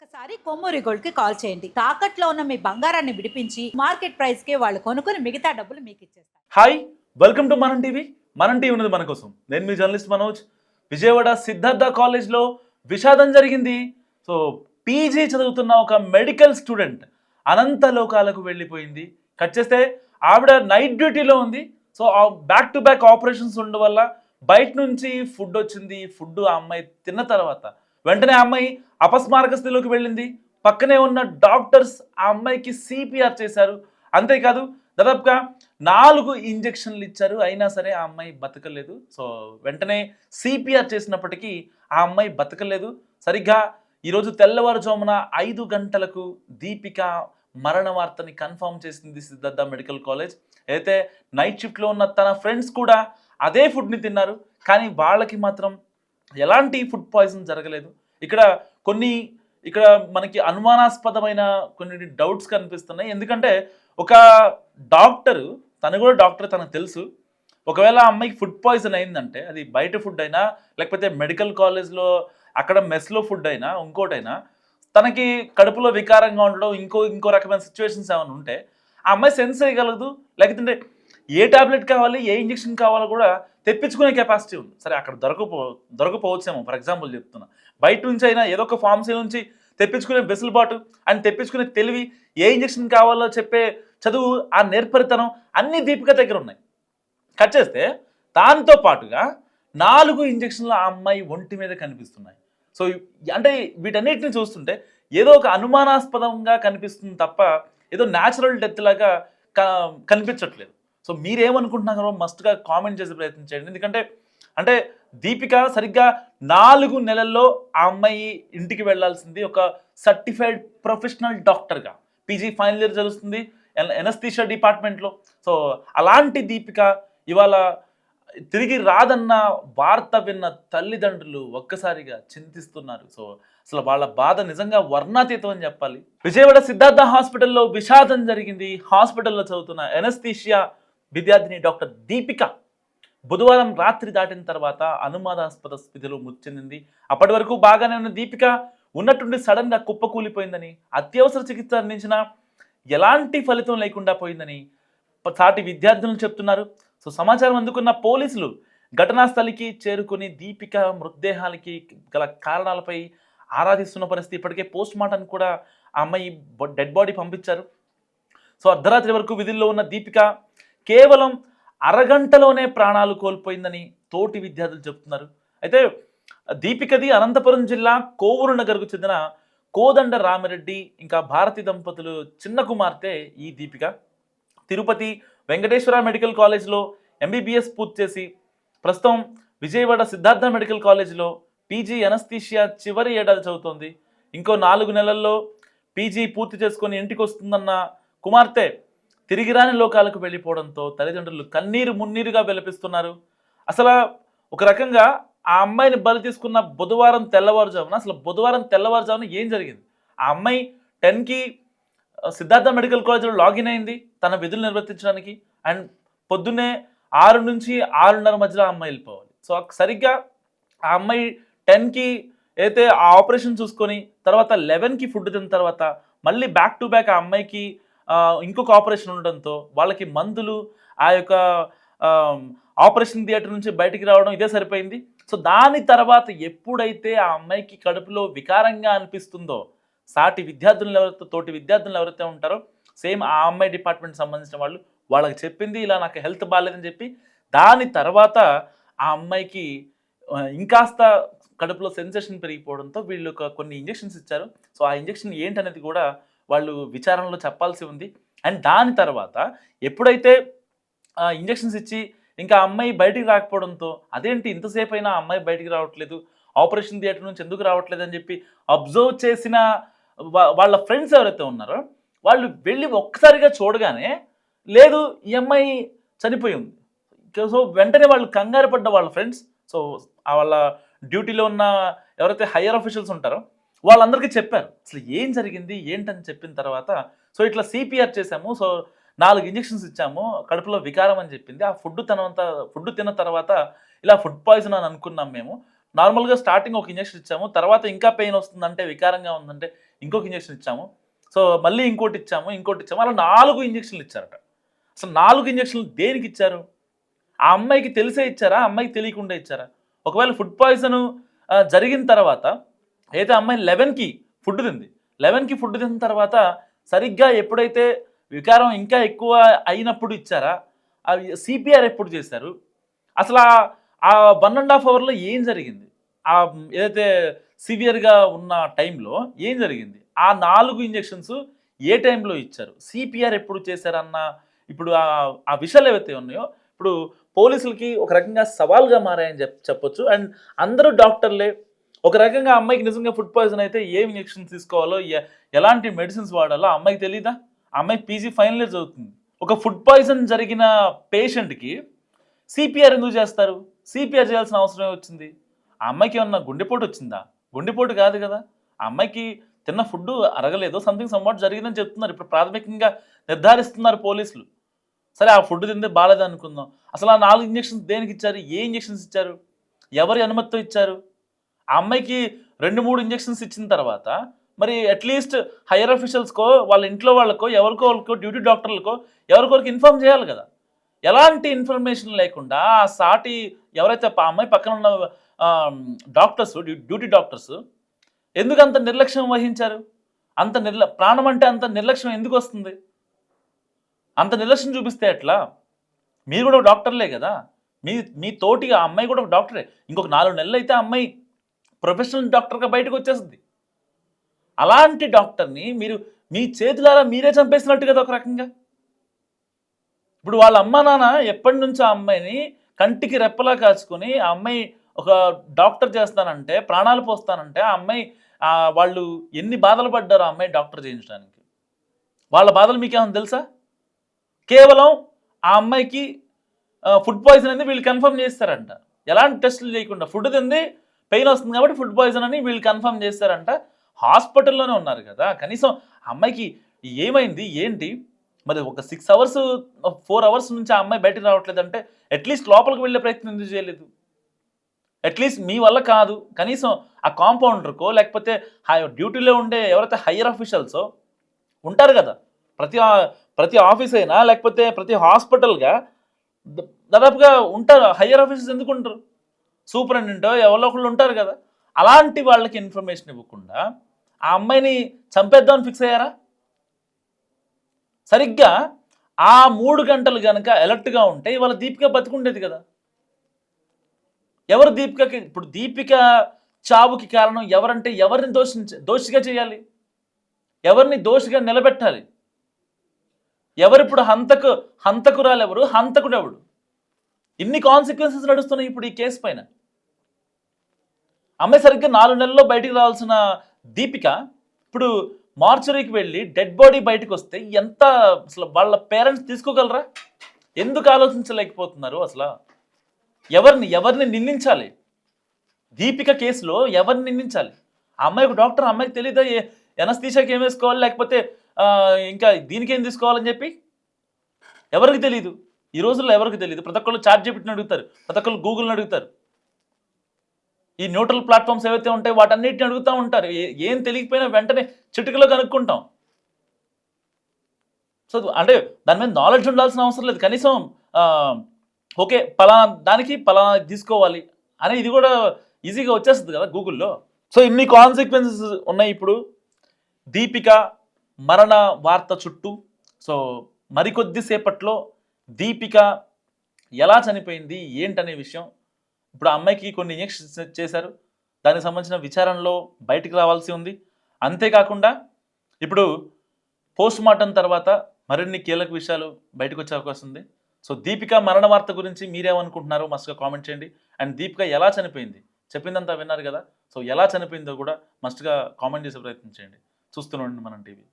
ఒక్కసారి కొమ్మూరి గోల్డ్ కి కాల్ చేయండి. తాకట్లో ఉన్న మీ బంగారాన్ని విడిపించి మార్కెట్ ప్రైస్ కి వాళ్ళు కొనుక్కుని మిగతా డబ్బులు మీకు ఇచ్చేస్తారు. హాయ్, వెల్కమ్ టు మనం టీవీ. మనం టీవీ ఉన్నది మన కోసం. నేను మీ జర్నలిస్ట్ మనోజ్. విజయవాడ సిద్ధార్థ కాలేజ్లో విషాదం జరిగింది. సో పీజీ చదువుతున్న ఒక మెడికల్ స్టూడెంట్ అనంత లోకాలకు వెళ్ళిపోయింది. కట్ చేస్తే ఆవిడ నైట్ డ్యూటీలో ఉంది. So back to back operations ఉండడం వల్ల బయట నుంచి ఫుడ్ వచ్చింది. ఫుడ్ ఆ అమ్మాయి తిన్న తర్వాత వెంటనే ఆ అమ్మాయి అపస్మారక స్థితిలోకి వెళ్ళింది. పక్కనే ఉన్న డాక్టర్స్ ఆ అమ్మాయికి సిపిఆర్ చేశారు. అంతేకాదు దాదాపుగా 4 ఇంజెక్షన్లు ఇచ్చారు. అయినా సరే ఆ అమ్మాయి బతకలేదు. సో వెంటనే సిపిఆర్ చేసినప్పటికీ ఆ అమ్మాయి బతకలేదు. సరిగ్గా ఈరోజు తెల్లవారుజామున 5 గంటలకు దీపిక మరణ వార్తని కన్ఫర్మ్ చేసింది సిద్ధార్థ మెడికల్ కాలేజ్. అయితే నైట్ షిఫ్ట్లో ఉన్న తన ఫ్రెండ్స్ కూడా అదే ఫుడ్ని తిన్నారు. కానీ వాళ్ళకి మాత్రం ఎలాంటి ఫుడ్ పాయిజన్ జరగలేదు. ఇక్కడ మనకి అనుమానాస్పదమైన కొన్ని డౌట్స్ కనిపిస్తున్నాయి. ఎందుకంటే ఒక డాక్టర్, తను కూడా డాక్టర్, తనకు తెలుసు ఒకవేళ ఆ అమ్మాయికి ఫుడ్ పాయిజన్ అయిందంటే అది బయట ఫుడ్ అయినా లేకపోతే మెడికల్ కాలేజ్లో అక్కడ మెస్లో ఫుడ్ అయినా ఇంకోటైనా తనకి కడుపులో వికారంగా ఉండడం ఇంకో రకమైన సిచ్యువేషన్స్ ఏమైనా ఉంటే ఆ అమ్మాయి సెన్స్ చేయగలదు. లేకపోతే ఏ టాబ్లెట్ కావాలి, ఏ ఇంజెక్షన్ కావాలో కూడా తెప్పించుకునే కెపాసిటీ ఉంది. సరే అక్కడ దొరకపోవచ్చేమో, ఫర్ ఎగ్జాంపుల్ చెప్తున్నా. బయట నుంచి అయినా ఏదో ఒక ఫార్మసీ నుంచి తెప్పించుకునే వెసులుబాటు అండ్ తెప్పించుకునే తెలివి, ఏ ఇంజెక్షన్ కావాలో చెప్పే చదువు, ఆ నేర్పరితనం అన్ని దీపిక దగ్గర ఉన్నాయి. కట్ చేస్తే దాంతో పాటుగా 4 ఇంజెక్షన్లు ఆ అమ్మాయి ఒంటి మీద కనిపిస్తున్నాయి. సో అంటే వీటన్నిటిని చూస్తుంటే ఏదో ఒక అనుమానాస్పదంగా కనిపిస్తుంది తప్ప ఏదో న్యాచురల్ డెత్ లాగా కనిపించట్లేదు. సో మీరేమనుకుంటున్నారో మస్ట్గా కామెంట్ చేసే ప్రయత్నం చేయండి. ఎందుకంటే దీపిక సరిగ్గా 4 నెలల్లో ఆ అమ్మాయి ఇంటికి వెళ్లాల్సింది ఒక సర్టిఫైడ్ ప్రొఫెషనల్ డాక్టర్గా. పీజీ ఫైనల్ ఇయర్ చదువుతుంది ఎనస్థీషియా డిపార్ట్మెంట్లో. సో అలాంటి దీపిక ఇవాళ తిరిగి రాదన్న వార్త విన్న తల్లిదండ్రులు ఒక్కసారిగా చింతిస్తున్నారు. సో అసలు వాళ్ళ బాధ నిజంగా వర్ణాతీతం అని చెప్పాలి. విజయవాడ సిద్ధార్థ హాస్పిటల్లో విషాదం జరిగింది. హాస్పిటల్లో చదువుతున్న ఎనస్థీషియా విద్యార్థిని డాక్టర్ దీపిక బుధవారం రాత్రి దాటిన తర్వాత అనుమానాస్పద స్థితిలో మృతి చెందింది. అప్పటి వరకు బాగానే ఉన్న దీపిక ఉన్నట్టుండి సడన్గా కుప్పకూలిపోయిందని, అత్యవసర చికిత్స అందించిన ఎలాంటి ఫలితం లేకుండా పోయిందని సాటి విద్యార్థులు చెప్తున్నారు. సో సమాచారం అందుకున్న పోలీసులు ఘటనా స్థలికి చేరుకుని దీపిక మృతదేహానికి గల కారణాలపై ఆరాధిస్తున్న పరిస్థితి. ఇప్పటికే పోస్ట్ మార్టం కూడా ఆ అమ్మాయి డెడ్ బాడీ పంపించారు. సో అర్ధరాత్రి వరకు విధుల్లో ఉన్న దీపిక కేవలం అరగంటలోనే ప్రాణాలు కోల్పోయిందని తోటి విద్యార్థులు చెప్తున్నారు. అయితే దీపికది అనంతపురం జిల్లా కోవూరు నగర్కు చెందిన కోదండ రామిరెడ్డి ఇంకా భారతి దంపతులు చిన్న కుమార్తె ఈ దీపిక. తిరుపతి వెంకటేశ్వర మెడికల్ కాలేజ్లో ఎంబీబీఎస్ పూర్తి చేసి ప్రస్తుతం విజయవాడ సిద్ధార్థ మెడికల్ కాలేజ్లో పీజీ ఎనస్థీషియా చివరి ఏడాది చదువుతోంది. ఇంకో 4 నెలల్లో పీజీ పూర్తి చేసుకొని ఇంటికి వస్తుందన్న కుమార్తె తిరిగి రాని లోకాలకు వెళ్ళిపోవడంతో తల్లిదండ్రులు కన్నీరు మున్నీరుగా విలపిస్తున్నారు. అసలు ఒక రకంగా ఆ అమ్మాయిని బలి తీసుకున్న బుధవారం తెల్లవారుజామున ఏం జరిగింది? ఆ అమ్మాయి 10కి సిద్ధార్థ మెడికల్ కాలేజ్లో లాగిన్ అయింది తన విధులు నిర్వర్తించడానికి. అండ్ పొద్దున్నే 6 నుంచి 6:30 మధ్యలో ఆ అమ్మాయి వెళ్ళిపోవాలి. సో సరిగ్గా ఆ అమ్మాయి 10కి అయితే ఆ ఆపరేషన్ చూసుకొని తర్వాత 11కి ఫుడ్ తిన్న తర్వాత మళ్ళీ బ్యాక్ టు బ్యాక్ ఆ అమ్మాయికి ఇంకొక ఆపరేషన్ ఉండడంతో వాళ్ళకి మందులు, ఆ యొక్క ఆపరేషన్ థియేటర్ నుంచి బయటికి రావడం ఇదే సరిపోయింది. సో దాని తర్వాత ఎప్పుడైతే ఆ అమ్మాయికి కడుపులో వికారంగా అనిపిస్తుందో తోటి విద్యార్థులు ఎవరైతే ఉంటారో సేమ్ ఆ అమ్మాయి డిపార్ట్మెంట్ సంబంధించిన వాళ్ళకి చెప్పింది ఇలా నాకు హెల్త్ బాగాలేదని చెప్పి. దాని తర్వాత ఆ అమ్మాయికి ఇంకాస్త కడుపులో సెన్సేషన్ పెరిగిపోవడంతో వీళ్ళు కొన్ని ఇంజెక్షన్స్ ఇచ్చారు. సో ఆ ఇంజెక్షన్ ఏంటనేది కూడా వాళ్ళు విచారణలో చెప్పాల్సి ఉంది. అండ్ దాని తర్వాత ఎప్పుడైతే ఇంజెక్షన్స్ ఇచ్చి ఇంకా అమ్మాయి బయటికి రాకపోవడంతో అదేంటి ఇంతసేపు అయినా అమ్మాయి బయటికి రావట్లేదు, ఆపరేషన్ థియేటర్ నుంచి ఎందుకు రావట్లేదు అని చెప్పి అబ్జర్వ్ చేసిన వాళ్ళ ఫ్రెండ్స్ ఎవరైతే ఉన్నారో వాళ్ళు వెళ్ళి ఒక్కసారిగా చూడగానే లేదు ఈ అమ్మాయి చనిపోయి ఉంది. సో వెంటనే వాళ్ళు కంగారు పడ్డ వాళ్ళ ఫ్రెండ్స్, సో వాళ్ళ డ్యూటీలో ఉన్న ఎవరైతే హయ్యర్ అఫీషియల్స్ ఉంటారో వాళ్ళందరికీ చెప్పారు అసలు ఏం జరిగింది ఏంటని. చెప్పిన తర్వాత సో ఇట్లా సిపిఆర్ చేసాము, సో 4 ఇంజెక్షన్స్ ఇచ్చాము, కడుపులో వికారం అని చెప్పింది. ఆ ఫుడ్ తిన్న తర్వాత ఇలా ఫుడ్ పాయిజన్ అని అనుకున్నాం మేము. నార్మల్గా స్టార్టింగ్ ఒక ఇంజెక్షన్ ఇచ్చాము, తర్వాత ఇంకా పెయిన్ వస్తుందంటే వికారంగా ఉందంటే ఇంకొక ఇంజెక్షన్ ఇచ్చాము, సో మళ్ళీ ఇంకోటి ఇచ్చాము, అలా 4 ఇంజెక్షన్లు ఇచ్చారట. అసలు 4 ఇంజెక్షన్లు దేనికి ఇచ్చారు? ఆ అమ్మాయికి తెలిసే ఇచ్చారా, ఆ అమ్మాయికి తెలియకుండా ఇచ్చారా? ఒకవేళ ఫుడ్ పాయిజన్ జరిగిన తర్వాత అయితే అమ్మాయి 11కి ఫుడ్ తింది, 11కి ఫుడ్ తిన్న తర్వాత సరిగ్గా ఎప్పుడైతే వికారం ఇంకా ఎక్కువ అయినప్పుడు ఇచ్చారా? అవి సిపిఆర్ ఎప్పుడు చేశారు? అసలు ఆ 1.5 అవర్లో ఏం జరిగింది? ఏదైతే సివియర్గా ఉన్న టైంలో ఏం జరిగింది? ఆ 4 ఇంజెక్షన్స్ ఏ టైంలో ఇచ్చారు? సిపిఆర్ ఎప్పుడు చేశారన్న ఇప్పుడు ఆ విషయాలు ఏవైతే ఉన్నాయో ఇప్పుడు పోలీసులకి ఒక రకంగా సవాల్గా మారాయని చెప్పొచ్చు. అండ్ అందరూ డాక్టర్లే. ఒక రకంగా అమ్మాయికి నిజంగా ఫుడ్ పాయిజన్ అయితే ఏ ఇంజెక్షన్స్ తీసుకోవాలో, ఎలాంటి మెడిసిన్స్ వాడాలో ఆ అమ్మాయికి తెలీదా? ఆ అమ్మాయి పీజీ ఫైనల్ ఇయర్ చదువుతుంది. ఒక ఫుడ్ పాయిజన్ జరిగిన పేషెంట్కి సిపిఆర్ ఎందుకు చేస్తారు? సిపిఆర్ చేయాల్సిన అవసరం వచ్చింది? ఆ అమ్మాయికి ఏమన్నా గుండెపోటు వచ్చిందా? గుండెపోటు కాదు కదా. ఆ అమ్మాయికి తిన్న ఫుడ్ అరగలేదు, సంథింగ్ సమ్వాట్ జరిగిందని చెప్తున్నారు. ఇప్పుడు ప్రాథమికంగా నిర్ధారిస్తున్నారు పోలీసులు. సరే ఆ ఫుడ్ తిందే బాగాలేదు అనుకుందాం. అసలు ఆ 4 ఇంజెక్షన్స్ దేనికి ఇచ్చారు? ఏ ఇంజెక్షన్స్ ఇచ్చారు? ఎవరి అనుమతితో ఇచ్చారు? ఆ అమ్మాయికి 2-3 ఇంజెక్షన్స్ ఇచ్చిన తర్వాత మరి అట్లీస్ట్ హైయర్ అఫీషియల్స్కో, వాళ్ళ ఇంట్లో వాళ్ళకో, ఎవరికో డ్యూటీ డాక్టర్లకో ఎవరికొరికి ఇన్ఫార్మ్ చేయాలి కదా. ఎలాంటి ఇన్ఫర్మేషన్ లేకుండా ఆ సాటి ఎవరైతే ఆ అమ్మాయి పక్కన ఉన్న డాక్టర్స్, డ్యూటీ డాక్టర్స్ ఎందుకు అంత నిర్లక్ష్యం వహించారు? ప్రాణం అంటే అంత నిర్లక్ష్యం ఎందుకు వస్తుంది? అంత నిర్లక్ష్యం చూపిస్తే ఎట్లా? మీరు కూడా ఒక డాక్టర్లే కదా. మీ తోటిగా ఆ అమ్మాయి కూడా ఒక డాక్టరే. ఇంకొక 4 నెలలు అయితే ఆ అమ్మాయి ప్రొఫెషనల్ డాక్టర్గా బయటకు వచ్చేస్తుంది. అలాంటి డాక్టర్ని మీరు మీ చేతులారా మీరే చంపేసినట్టు కదా ఒక రకంగా. ఇప్పుడు వాళ్ళ అమ్మ నాన్న ఎప్పటి నుంచో ఆ అమ్మాయిని కంటికి రెప్పలా కాచుకొని, ఆ అమ్మాయి ఒక డాక్టర్ చేస్తానంటే, ప్రాణాలు పోస్తానంటే ఆ అమ్మాయి వాళ్ళు ఎన్ని బాధలు పడ్డారు ఆ అమ్మాయి డాక్టర్ చేయించడానికి. వాళ్ళ బాధలు మీకేమైనా తెలుసా? కేవలం ఆ అమ్మాయికి ఫుడ్ పాయిజన్ అనేది వీళ్ళు కన్ఫర్మ్ చేస్తారంట. ఎలాంటి టెస్టులు చేయకుండా ఫుడ్ తింది, పెయిన్ వస్తుంది కాబట్టి ఫుడ్ పాయిజన్ అని వీళ్ళు కన్ఫర్మ్ చేస్తారంట. హాస్పిటల్లోనే ఉన్నారు కదా. కనీసం అమ్మాయికి ఏమైంది ఏంటి? మరి ఒక 6 అవర్స్ 4 అవర్స్ నుంచి ఆ అమ్మాయి బయటకు రావట్లేదంటే అట్లీస్ట్ లోపలికి వెళ్ళే ప్రయత్నం ఎందుకు చేయలేదు? అట్లీస్ట్ మీ వల్ల కాదు, కనీసం ఆ కాంపౌండర్కో లేకపోతే డ్యూటీలో ఉండే ఎవరైతే హయ్యర్ అఫీషియల్సో ఉంటారు కదా. ప్రతి ఆఫీస్ అయినా లేకపోతే ప్రతి హాస్పిటల్గా దాదాపుగా ఉంటారు. హయ్యర్ ఆఫీసర్స్ ఎందుకు ఉంటారు? సూపరింటెండెంటో ఎవరో ఒకళ్ళు ఉంటారు కదా. అలాంటి వాళ్ళకి ఇన్ఫర్మేషన్ ఇవ్వకుండా ఆ అమ్మాయిని చంపేద్దామని ఫిక్స్ అయ్యారా? సరిగ్గా ఆ 3 గంటలు కనుక అలర్ట్గా ఉంటే ఇవాళ దీపిక బతికుండేది కదా. ఎవరు దీపికకి? ఇప్పుడు దీపిక చావుకి కారణం ఎవరంటే ఎవరిని దోషిగా చేయాలి? ఎవరిని దోషిగా నిలబెట్టాలి? ఎవరిప్పుడు హంతకురాలు ఎవరు? హంతకుడు ఎవడు? ఇన్ని కాన్సిక్వెన్సెస్ నడుస్తున్నాయి ఇప్పుడు ఈ కేసు పైన. అమ్మాయి సరిగ్గా 4 నెలల్లో బయటికి రావాల్సిన దీపిక ఇప్పుడు మార్చరీకి వెళ్ళి డెడ్ బాడీ బయటకు వస్తే ఎంత అసలు వాళ్ళ పేరెంట్స్ తీసుకోగలరా? ఎందుకు ఆలోచించలేకపోతున్నారు? అసలు ఎవరిని నిందించాలి? దీపిక కేసులో ఎవరిని నిందించాలి? ఆ అమ్మాయి ఒక డాక్టర్, అమ్మాయికి తెలీదా ఎనస్థీషియాకి ఏం వేసుకోవాలి లేకపోతే ఇంకా దీనికి ఏం తీసుకోవాలని చెప్పి? ఎవరికి తెలీదు? ఈ రోజుల్లో ఎవరికి తెలియదు. ప్రతి ఒక్కళ్ళు ChatGPTని అడుగుతారు, ప్రతి ఒక్కళ్ళు గూగుల్ని అడుగుతారు. ఈ న్యూట్రల్ ప్లాట్ఫామ్స్ ఏవైతే ఉంటాయో వాటన్నిటిని అడుగుతూ ఉంటారు. ఏం తెలియకపోయినా వెంటనే చిటికలో కనుక్కుంటాం. సో అంటే దాని మీద నాలెడ్జ్ ఉండాల్సిన అవసరం లేదు. కనీసం ఓకే పలానా దానికి పలానా తీసుకోవాలి అని ఇది కూడా ఈజీగా వచ్చేస్తుంది కదా గూగుల్లో. సో ఇన్ని కాన్సిక్వెన్సెస్ ఉన్నాయి ఇప్పుడు దీపిక మరణ వార్త చుట్టూ. సో మరికొద్ది సేపట్లో దీపిక ఎలా చనిపోయింది ఏంటనే విషయం, ఇప్పుడు ఆ అమ్మాయికి కొన్ని ఇంజెక్షన్స్ చేశారు, దానికి సంబంధించిన విచారణలో బయటికి రావాల్సి ఉంది. అంతేకాకుండా ఇప్పుడు పోస్ట్ మార్టం తర్వాత మరిన్ని కీలక విషయాలు బయటకు వచ్చే అవకాశం ఉంది. సో దీపిక మరణ వార్త గురించి మీరేమనుకుంటున్నారో మస్ట్గా కామెంట్ చేయండి. అండ్ దీపిక ఎలా చనిపోయింది చెప్పిందంతా విన్నారు కదా. సో ఎలా చనిపోయిందో కూడా మస్ట్గా కామెంట్ చేసే ప్రయత్నం చేయండి. చూస్తూనే ఉండండి మనం టీవీ.